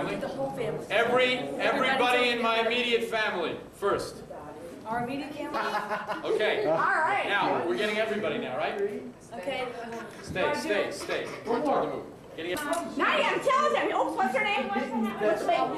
family? The whole family. Everybody in my immediate family first. Our immediate family? Okay. All right. Now, we're getting everybody now, right? Okay. Stay. It's hard to move. Getting it. Nadia, tell us. Oops, what's her name? What's her name?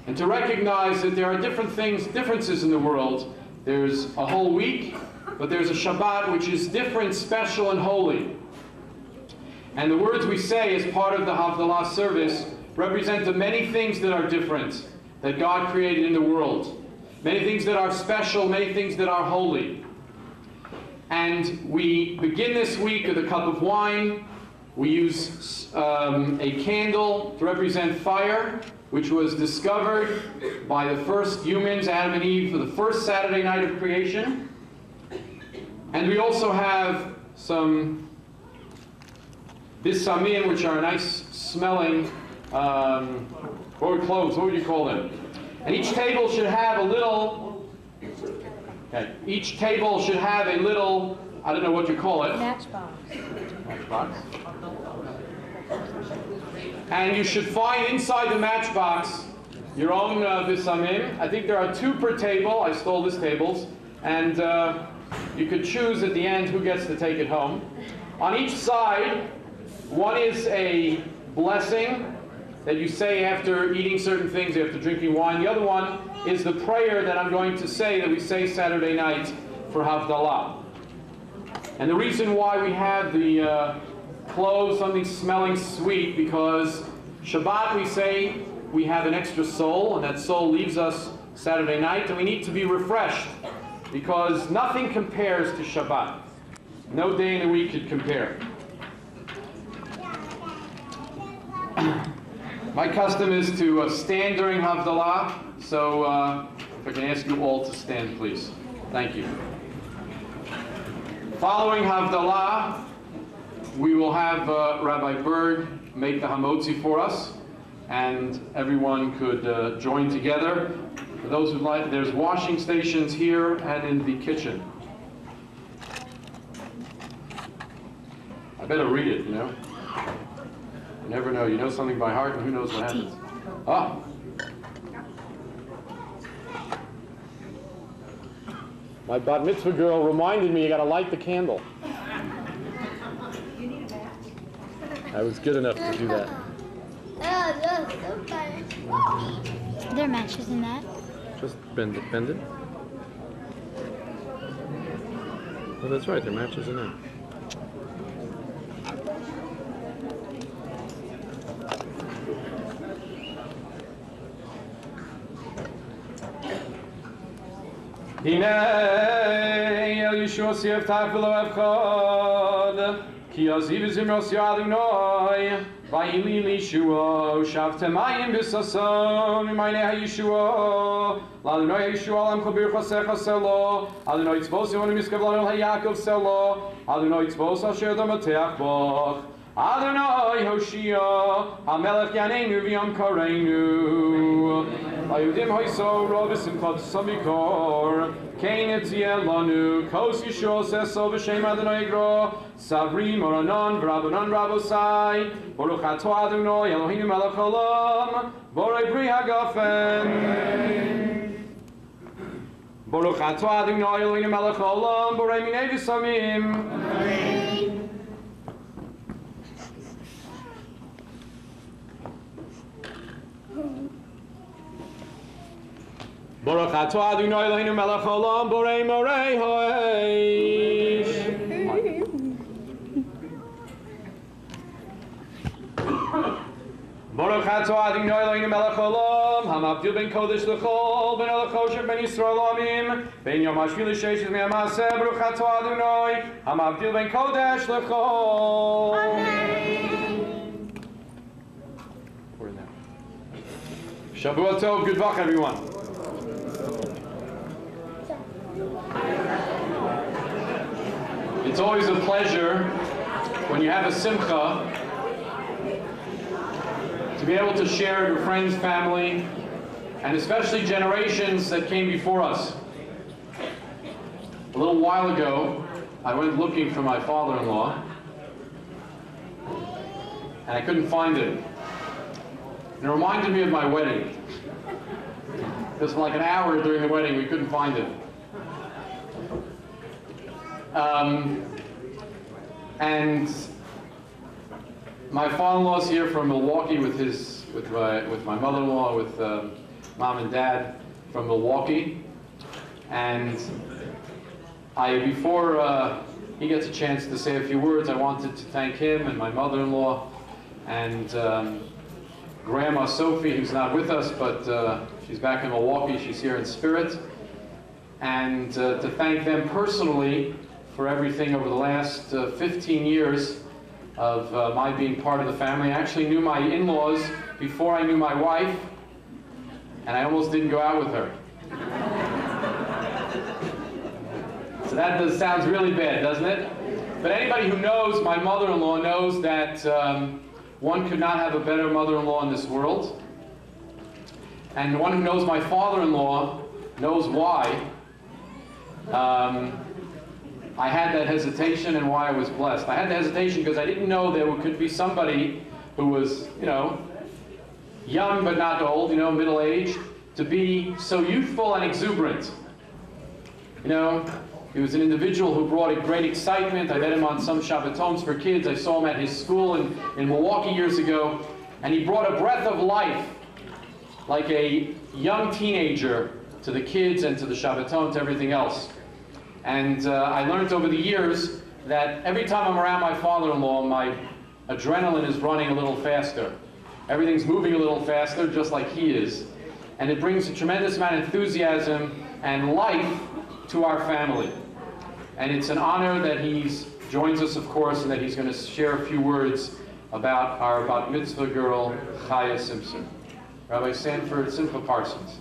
And to recognize that there are differences in the world. There's a whole week, but there's a Shabbat which is different, special, and holy. And the words we say as part of the Havdalah service represent the many things that are different, that God created in the world. Many things that are special, many things that are holy. And we begin this week with a cup of wine. We use a candle to represent fire, which was discovered by the first humans, Adam and Eve, for the first Saturday night of creation. And we also have some bisamim, which are nice smelling clothes. What would you call them? And each table should have a little, each table should have a little, I don't know what you call it. Matchbox. Matchbox. And you should find inside the matchbox your own bisamim. I think there are 2 per table. I stole this table's. And you could choose at the end who gets to take it home. On each side, one is a blessing that you say after eating certain things, after drinking wine. The other one is the prayer that I'm going to say, that we say Saturday night for Havdalah. And the reason why we have the clothes, something smelling sweet, because Shabbat we say we have an extra soul, and that soul leaves us Saturday night, and we need to be refreshed, because nothing compares to Shabbat. No day in the week could compare. My custom is to stand during Havdalah, so if I can ask you all to stand, please. Thank you. Following Havdalah, we will have Rabbi Berg make the hamotzi for us, and everyone could join together. For those who like, there's washing stations here and in the kitchen. I better read it, you know. You never know. You know something by heart, and who knows what happens. Ah. My bat mitzvah girl reminded me you got to light the candle. I was good enough to do that. Are there matches in that? Just bend it. Oh, that's right, there are matches in there. Hinei el Yeshua sievtach v'lo evchad ki aziv zimros yadinoi vayili Yeshua shavtem mayim b'sason v'mayne ha-Yeshua l'Adonai Yeshua lam kol birchosech selo Adonai tzvos yimon miskav l'Adonai ha-Yaakov selo Adonai tzvos asher domateach boch Adonai Hoshia HaMelech Yaneinu v'yom kareinu Ayudim hoiso rovisim kod samikor Kein etziel lanu Kos Yeshua seso v'shem Adonai Yigro Savri moranon v'rabanon rabosai Baruch ato Adonai Eloheinu melech olam Borei bri hagafen Baruch ato Adonai Eloheinu melech olam Borei minei v'samim Amen. Baruch atah Adonai Eloheinu melech haolam borei morei ha'esh. Baruch atah Adonai Eloheinu melech haolam hamavdil ben kodesh l'chol ben elachosher ben Yisrael amim ben yom hashvi l'sheish v'mei ha'maseh Baruch atah Adonai hamavdil ben kodesh l'chol. Amen. Shavua tov, good luck everyone. It's always a pleasure when you have a simcha to be able to share your friends, family, and especially generations that came before us. A little while ago, I went looking for my father-in-law, and I couldn't find him. And it reminded me of my wedding. Because for like an hour during the wedding, we couldn't find him. And my father-in-law's here from Milwaukee with my mother-in-law, with mom and dad from Milwaukee. And before he gets a chance to say a few words, I wanted to thank him and my mother-in-law and Grandma Sophie, who's not with us, but she's back in Milwaukee. She's here in spirit. And to thank them personally for everything over the last 15 years of my being part of the family. I actually knew my in-laws before I knew my wife, and I almost didn't go out with her. So that sounds really bad, doesn't it? But anybody who knows my mother-in-law knows that one could not have a better mother-in-law in this world. And the one who knows my father-in-law knows why I had that hesitation and why I was blessed. I had the hesitation because I didn't know there could be somebody who was, young but not old, middle-aged, to be so youthful and exuberant. He was an individual who brought a great excitement. I met him on some Shabbatons for kids. I saw him at his school in Milwaukee years ago. And he brought a breath of life, like a young teenager, to the kids and to the Shabbaton, to everything else. And I learned over the years that every time I'm around my father-in-law, my adrenaline is running a little faster. Everything's moving a little faster, just like he is. And it brings a tremendous amount of enthusiasm and life to our family. And it's an honor that he joins us, of course, and that he's going to share a few words about our bat mitzvah girl, Chaya Simpser. Rabbi Sanford Simcha Parsons.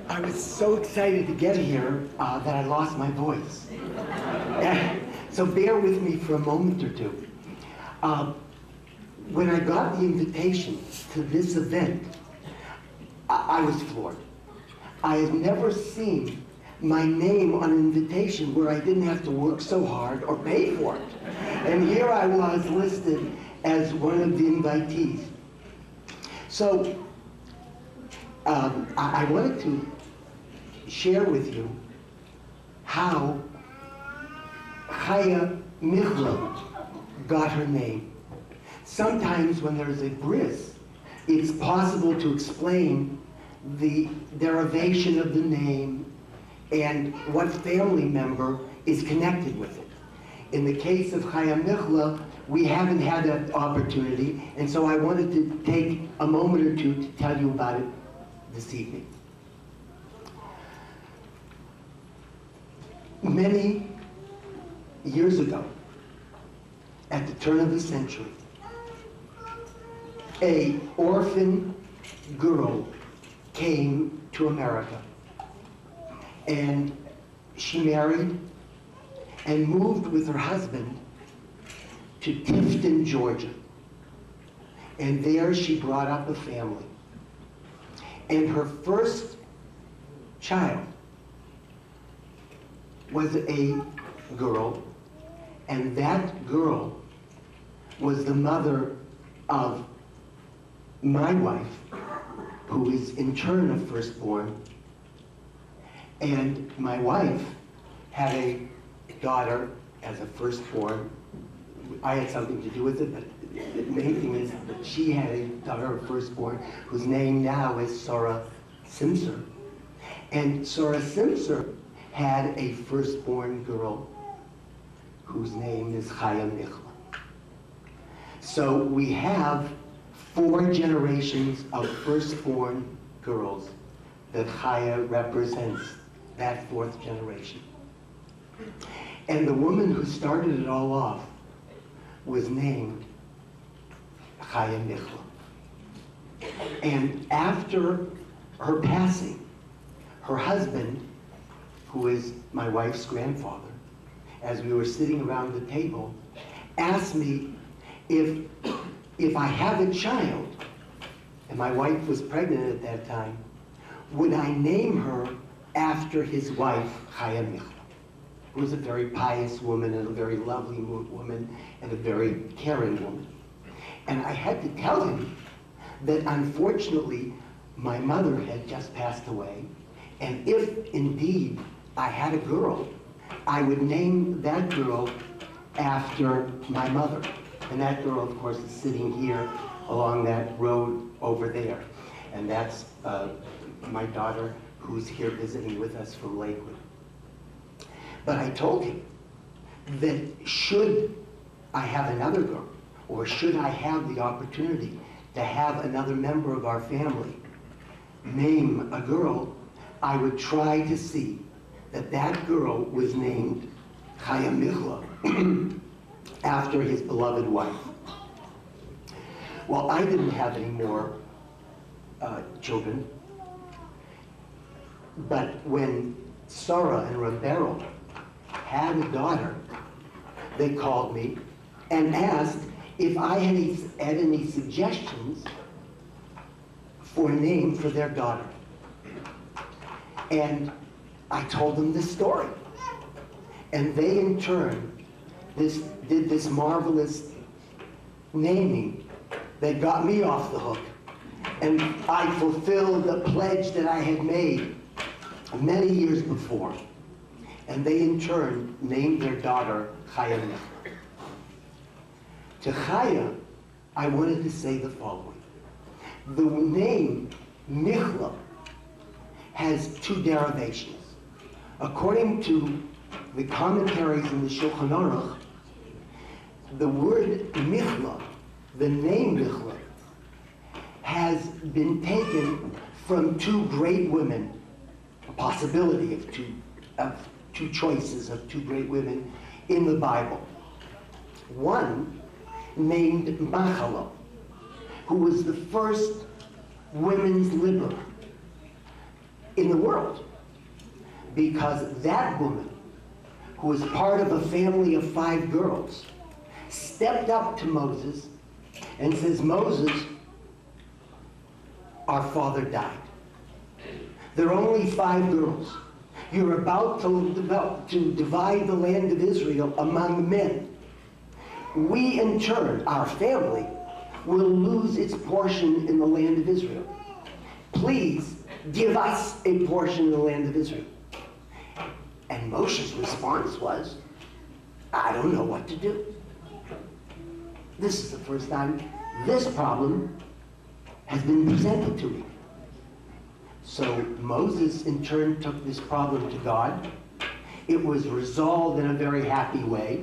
I was so excited to get here that I lost my voice. So bear with me for a moment or two. When I got the invitation to this event, I was floored. I had never seen my name on an invitation where I didn't have to work so hard or pay for it. And here I was listed as one of the invitees. So I wanted to share with you how Chaya Michla got her name. Sometimes when there's a bris, it's possible to explain the derivation of the name and what family member is connected with it. In the case of Chaya Michla, we haven't had that opportunity, and so I wanted to take a moment or two to tell you about it this evening. Many years ago, at the turn of the century, an orphan girl came to America, and she married and moved with her husband to Tifton, Georgia. And there she brought up a family. And her first child was a girl, and that girl was the mother of my wife, who is in turn a firstborn. And my wife had a daughter as a firstborn. I had something to do with it, but the main thing is that she had a daughter, a firstborn, whose name now is Sarah Simpser. And Sarah Simpser had a firstborn girl whose name is Chaya Michla. So we have 4 generations of firstborn girls that Chaya represents, that 4th generation. And the woman who started it all off was named Chaya Michla. And after her passing, her husband, who is my wife's grandfather, as we were sitting around the table, asked me if I have a child, and my wife was pregnant at that time, would I name her after his wife, Chaya Michla, who was a very pious woman and a very lovely woman and a very caring woman. And I had to tell him that unfortunately my mother had just passed away, and if indeed I had a girl, I would name that girl after my mother. And that girl, of course, is sitting here along that road over there. And that's my daughter, who's here visiting with us from Lakewood. But I told him that should I have another girl, or should I have the opportunity to have another member of our family name a girl, I would try to see that that girl was named Chaya Michla after his beloved wife. Well, I didn't have any more children, but when Sarah and Rebero had a daughter, they called me and asked if I had any suggestions for a name for their daughter. And I told them this story. And they, in turn, did this marvelous naming that got me off the hook. And I fulfilled the pledge that I had made many years before. And they, in turn, named their daughter Chaya Michla. To Chaya, I wanted to say the following. The name Michla has two derivations. According to the commentaries in the Shulchan Aruch, the word Michla, the name Michla, has been taken from two great women, a possibility of two choices of two great women in the Bible. One named Machala, who was the first women's liberal in the world, because that woman, who was part of a family of 5 girls, stepped up to Moses and says, Moses, our father died. There are only 5 girls. You're about to divide the land of Israel among men. We, in turn, our family, will lose its portion in the land of Israel. Please give us a portion in the land of Israel. And Moshe's response was, I don't know what to do. This is the first time this problem has been presented to me. So Moses, in turn, took this problem to God. It was resolved in a very happy way.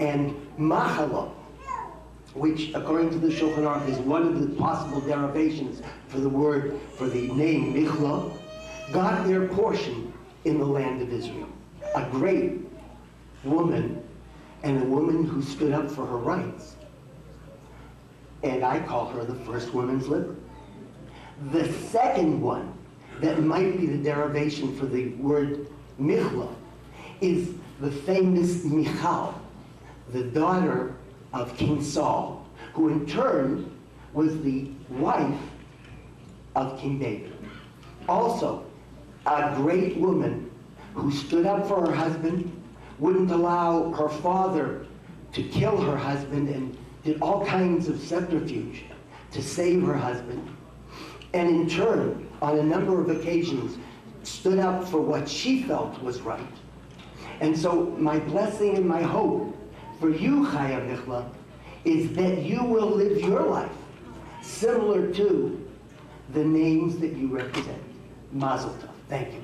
And Machala, which, according to the Shulchan Aruch, is one of the possible derivations for the name Michla, got their portion in the land of Israel. A great woman, and a woman who stood up for her rights. And I call her the first women's liberal. The second one, that might be the derivation for the word Michla, is the famous Michal, the daughter of King Saul, who in turn was the wife of King David. Also, a great woman who stood up for her husband, wouldn't allow her father to kill her husband, and did all kinds of subterfuge to save her husband. And in turn, on a number of occasions, stood up for what she felt was right. And so my blessing and my hope for you, Chaya Michla, is that you will live your life similar to the names that you represent. Mazel tov. Thank you.